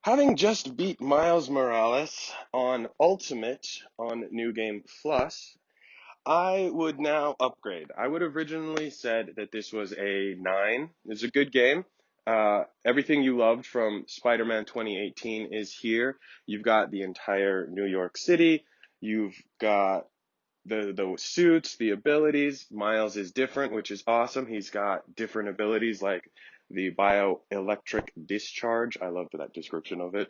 Having just beat Miles Morales on Ultimate on New Game Plus, I would now upgrade. I would have originally said that this was a 9. It's a good game. Everything you loved from Spider-Man 2018 is here. You've got the entire New York City. You've got the suits, the abilities. Miles is different, which is awesome. He's got different abilities like the bioelectric discharge. I loved that description of it.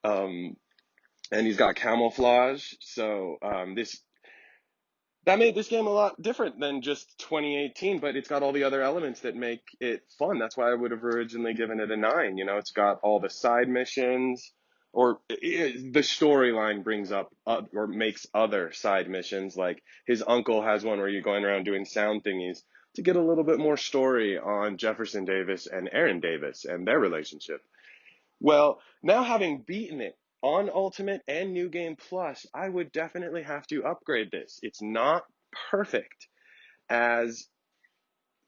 Um, and he's got camouflage. So this that made this game a lot different than just 2018, but it's got all the other elements that make it fun. That's why I would have originally given it a 9. You know, it's got all the side missions, or the storyline brings up or makes other side missions. Like his uncle has one where you're going around doing sound thingies to get a little bit more story on Jefferson Davis and Aaron Davis and their relationship. Well, now having beaten it on Ultimate and New Game Plus, I would definitely have to upgrade this. It's not perfect as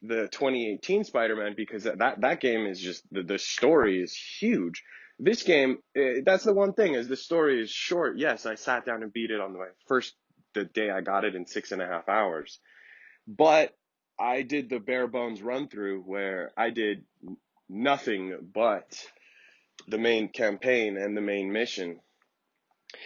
the 2018 Spider-Man because that game is just the story is huge. This game, that's the one thing is the story is short. Yes, I sat down and beat it on the day I got it in 6.5 hours, but I did the bare bones run through where I did nothing but the main campaign and the main mission.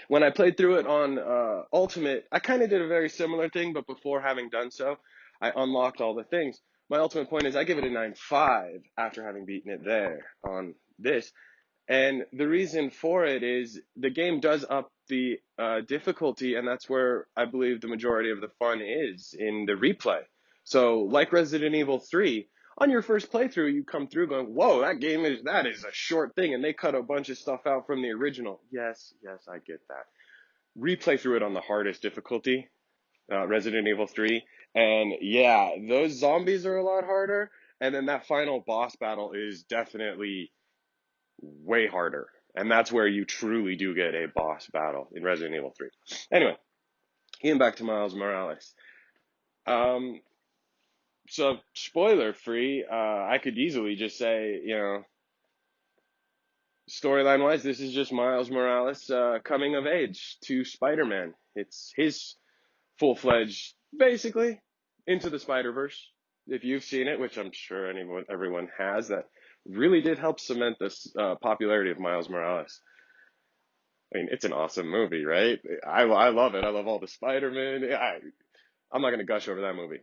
When I played through it on Ultimate, I kind of did a very similar thing, but before having done so, I unlocked all the things. My ultimate point is I give it a 9.5 after having beaten it there on this. And the reason for it is the game does up the difficulty, and that's where I believe the majority of the fun is in the replay. So, like Resident Evil 3, on your first playthrough, you come through going, "Whoa, that is a short thing," and they cut a bunch of stuff out from the original. Yes, I get that. Replay through it on the hardest difficulty, Resident Evil 3, and yeah, those zombies are a lot harder. And then that final boss battle is definitely way harder. And that's where you truly do get a boss battle in Resident Evil 3. Anyway, getting back to Miles Morales. Um, so spoiler free, I could easily just say, storyline wise, this is just Miles Morales coming of age to Spider-Man. It's his full-fledged, basically, into the Spider-Verse. If you've seen it, which I'm sure everyone has, that really did help cement this popularity of Miles Morales. I mean, it's an awesome movie, right? I love it. I love all the Spider-Man. I'm not going to gush over that movie.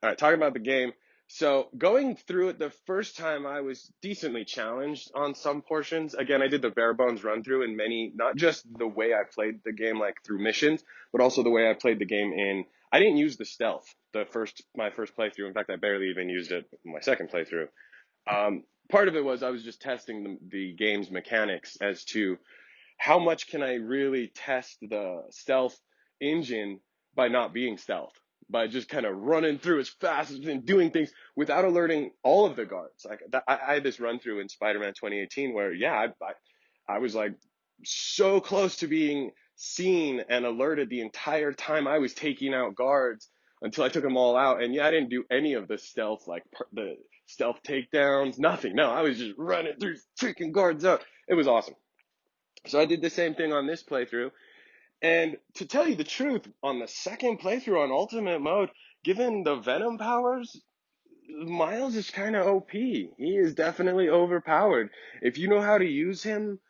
All right, talking about the game. So going through it the first time, I was decently challenged on some portions. Again, I did the bare bones run through in many, not just the way I played the game, like through missions, but also the way I played the game I didn't use the stealth my first playthrough. In fact, I barely even used it my second playthrough. Part of it was I was just testing the game's mechanics as to how much can I really test the stealth engine by not being stealth, by just kind of running through as fast as and doing things without alerting all of the guards. Like I had this run through in Spider-Man 2018 where, yeah, I was like so close to being seen and alerted the entire time I was taking out guards until I took them all out. And yeah, I didn't do any of the stealth, like the stealth takedowns, nothing. No, I was just running through, freaking guards out. It was awesome. So I did the same thing on this playthrough. And to tell you the truth, on the second playthrough on Ultimate Mode, given the Venom powers, Miles is kind of OP. He is definitely overpowered. If you know how to use him,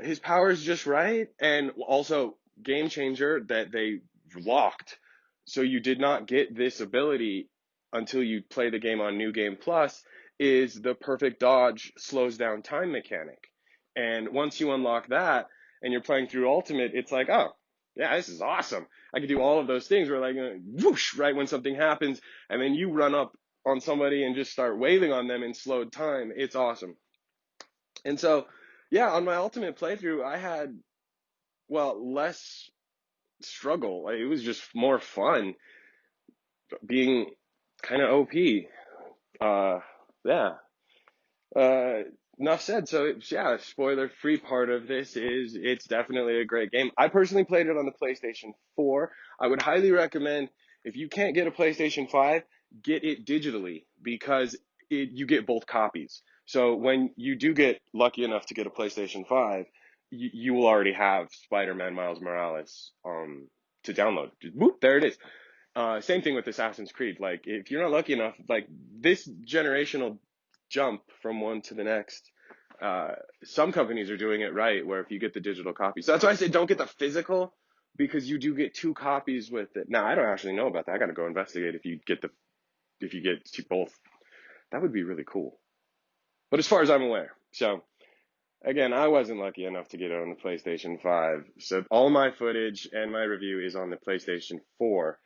his powers just right, and also game changer that they locked. So you did not get this ability until you play the game on New Game Plus, is the perfect dodge slows down time mechanic. And once you unlock that and you're playing through Ultimate, it's like, oh, yeah, this is awesome. I can do all of those things where like whoosh, right when something happens, and then you run up on somebody and just start wailing on them in slowed time. It's awesome. And so, yeah, on my Ultimate playthrough, I had, well, less struggle. Like, it was just more fun being kind of OP. Yeah. Uh, Enough said. So, yeah, spoiler-free part of this is it's definitely a great game. I personally played it on the PlayStation 4. I would highly recommend, if you can't get a PlayStation 5, get it digitally because you get both copies. So when you do get lucky enough to get a PlayStation 5, you will already have Spider-Man Miles Morales to download. Just, whoop, there it is. Same thing with Assassin's Creed. Like, if you're not lucky enough, like this generational jump from one to the next, uh, some companies are doing it right, where if you get the digital copy, so that's why I say don't get the physical, because you do get two copies with it. Now, I don't actually know about that. I got to go investigate if you get both. That would be really cool. But as far as I'm aware, so again, I wasn't lucky enough to get it on the PlayStation 5. So all my footage and my review is on the PlayStation 4.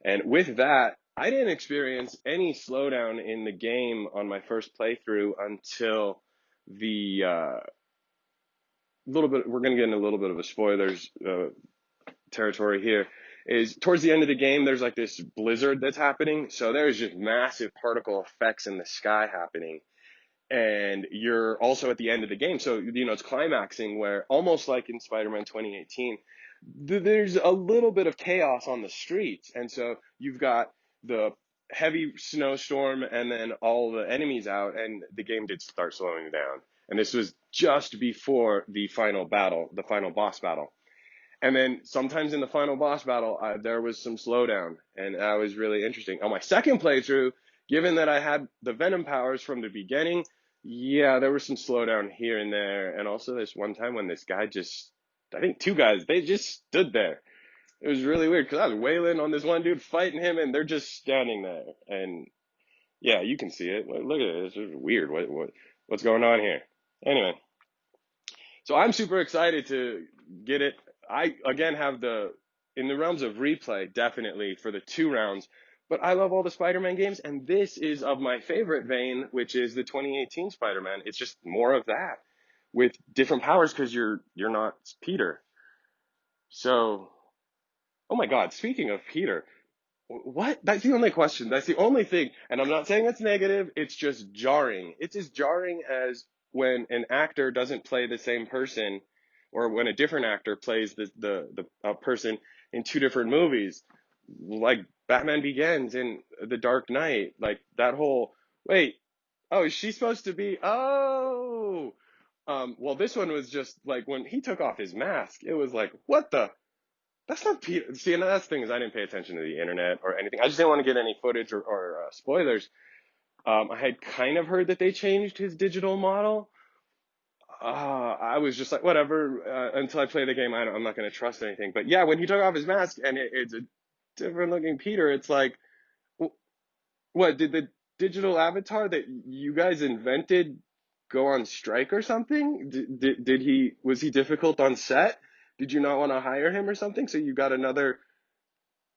And with that, I didn't experience any slowdown in the game on my first playthrough until the little bit. We're going to get in a little bit of a spoilers territory here. Is towards the end of the game, there's like this blizzard that's happening. So there's just massive particle effects in the sky happening, and you're also at the end of the game. So, it's climaxing, where almost like in Spider-Man 2018, there's a little bit of chaos on the streets. And so you've got the heavy snowstorm and then all the enemies out, and the game did start slowing down. And this was just before the final battle, the final boss battle. And then sometimes in the final boss battle, there was some slowdown, and that was really interesting. On my second playthrough, given that I had the Venom powers from the beginning, yeah, there was some slowdown here and there. And also this one time when this guy I think two guys, they just stood there. It was really weird, because I was wailing on this one dude, fighting him, and they're just standing there. And yeah, you can see it. Look at it. It's just weird. What's going on here? Anyway. So I'm super excited to get it. I again have in the realms of replay, definitely for the 2 rounds, but I love all the Spider-Man games, and this is of my favorite vein, which is the 2018 Spider-Man. It's just more of that with different powers, because you're not Peter. So, oh my God, speaking of Peter, what? That's the only question. That's the only thing. And I'm not saying it's negative. It's just jarring. It's as jarring as when an actor doesn't play the same person, or when a different actor plays the person in two different movies, like Batman Begins and The Dark Knight. Like that whole, wait, oh, is she supposed to be? Oh, well, this one was just like when he took off his mask, it was like, what the? That's not Peter. See, and that's the thing, is I didn't pay attention to the internet or anything. I just didn't want to get any footage or spoilers. I had kind of heard that they changed his digital model. I was just like, whatever. Until I play the game, I'm not going to trust anything. But yeah, when he took off his mask and it's a different looking Peter, it's like, what did the digital avatar that you guys invented go on strike or something? Did he was he difficult on set? Did you not want to hire him or something? So you got another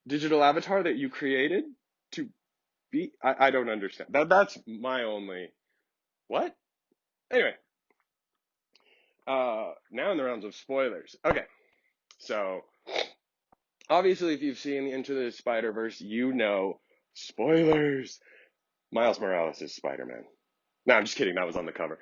digital avatar that you created to be? I don't understand. That's my only what? Anyway, now in the rounds of spoilers. Okay, so obviously if you've seen Into the Spider-Verse, spoilers. Miles Morales is Spider-Man. No, I'm just kidding. That was on the cover.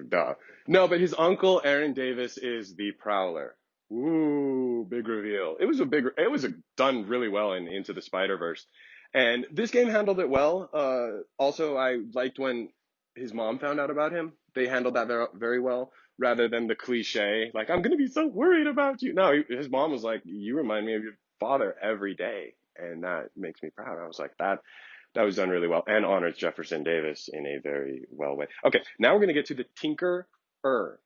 Duh. No, but his uncle Aaron Davis is the Prowler. Ooh, big reveal. It was done really well in Into the Spider-Verse. And this game handled it well. Also, I liked when his mom found out about him. They handled that very, very well, rather than the cliche, like, I'm going to be so worried about you. No, his mom was like, you remind me of your father every day. And that makes me proud. I was like, that was done really well, and honors Jefferson Davis in a very well way. Okay, now we're going to get to the Tinkerer. All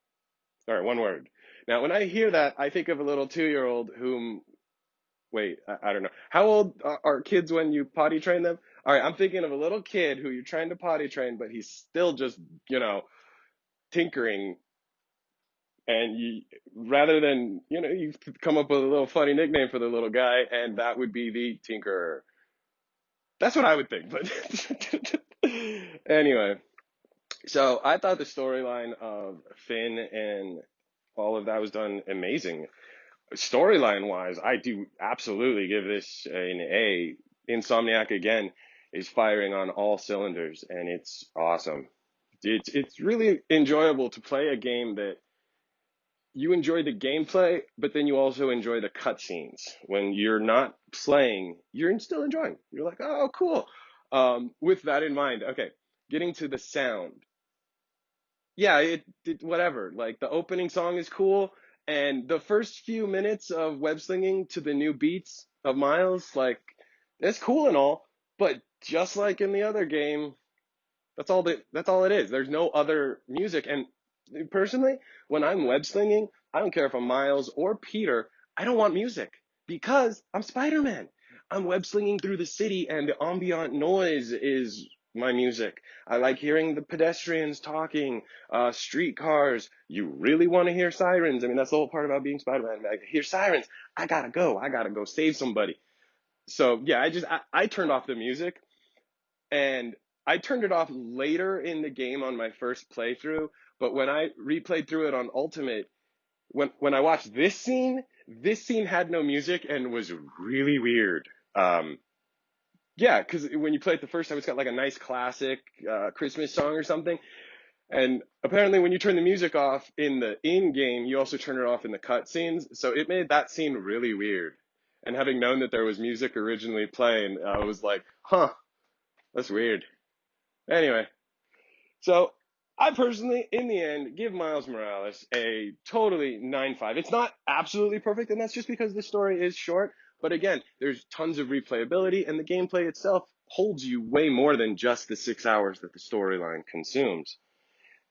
right, one word. Now, when I hear that, I think of a little 2-year-old whom, wait, I don't know. How old are kids when you potty train them? All right, I'm thinking of a little kid who you're trying to potty train, but he's still just, tinkering. And rather than, you come up with a little funny nickname for the little guy, and that would be the Tinkerer. That's what I would think, but anyway. So I thought the storyline of Finn and all of that was done amazing. Storyline wise, I do absolutely give this an A. Insomniac again is firing on all cylinders, and it's awesome. It's really enjoyable to play a game that you enjoy the gameplay, but then you also enjoy the cutscenes. When you're not playing, you're still enjoying. You're like, oh, cool. With that in mind, okay, getting to the sound. yeah, whatever. Like the opening song is cool, and the first few minutes of web slinging to the new beats of Miles, like it's cool and all, but just like in the other game, that's all it is. There's no other music. And personally, when I'm web slinging, I don't care if I'm Miles or Peter, I don't want music because I'm Spider-Man. I'm web slinging through the city and the ambient noise is my music. I like hearing the pedestrians talking, streetcars. You really want to hear sirens. I mean, that's the whole part about being Spider-Man. I hear sirens. I gotta go. I gotta go save somebody. So yeah, I turned off the music and I turned it off later in the game on my first playthrough, but when I replayed through it on Ultimate, when I watched this scene had no music and was really weird. Yeah, because when you play it the first time, it's got like a nice classic Christmas song or something, and apparently when you turn the music off in the in-game, you also turn it off in the cutscenes, so it made that scene really weird. And having known that there was music originally playing, I was like, huh, that's weird. Anyway, so I personally, in the end, give Miles Morales a totally 9.5. It's not absolutely perfect, and that's just because the story is short. But again, there's tons of replayability, and the gameplay itself holds you way more than just the 6 hours that the storyline consumes.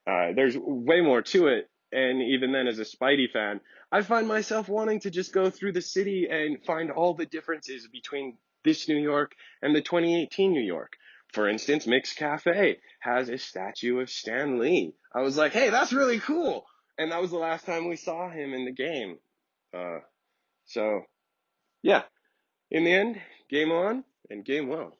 There's way more to it. And even then, as a Spidey fan, I find myself wanting to just go through the city and find all the differences between this New York and the 2018 New York. For instance, Mix Cafe has a statue of Stan Lee. I was like, hey, that's really cool. And that was the last time we saw him in the game. Uh, so, yeah, in the end, game on and game well.